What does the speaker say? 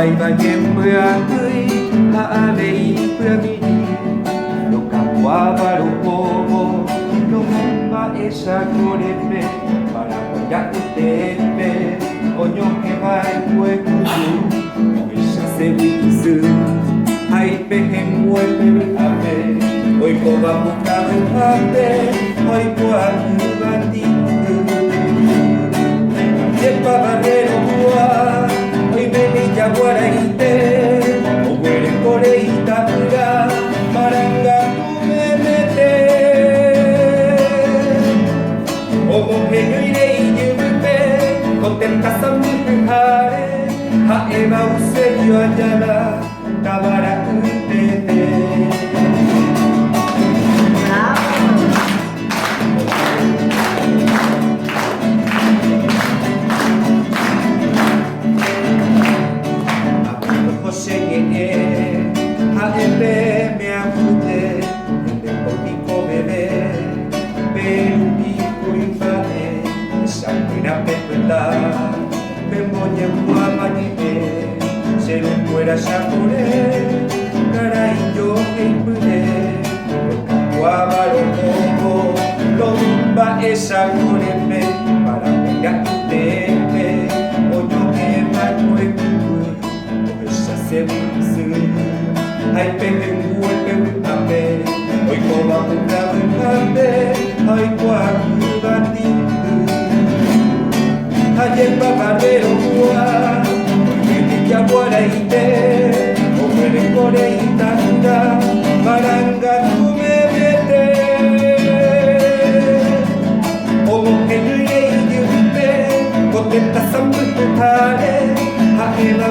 Hai ba game bữa cưới hạ lấy bữa mi lo capua baro como lo gamba esa coreme para ya utebe oño que vai hueco esa se visu hai pehem huepe ame hoy coba buka ame hoy coa bandi yepa barrero bua hoy beni jaguaraite o huere coreita ura maranga tume mete o mojeño irei yume contenta samujare ha eva userio ayala tabara utete. Me apunté en el botico bebé, pero un pico infame, esa buena pecuela, me moñe guapañe, se lo fuera chapuré, caray yo que impune, guabaro como, lomba esa coreme, para pegar tu tepe, o yo que macho en o esa se visu. Hai pepe muepe ame, hoy coba buka ame, hai kuaku batindu. Hai babadero bua, hoy jaguaraite, o huele coreita ura, maranga tume mete. O mojeño irei yume, contenta samujare, ha eva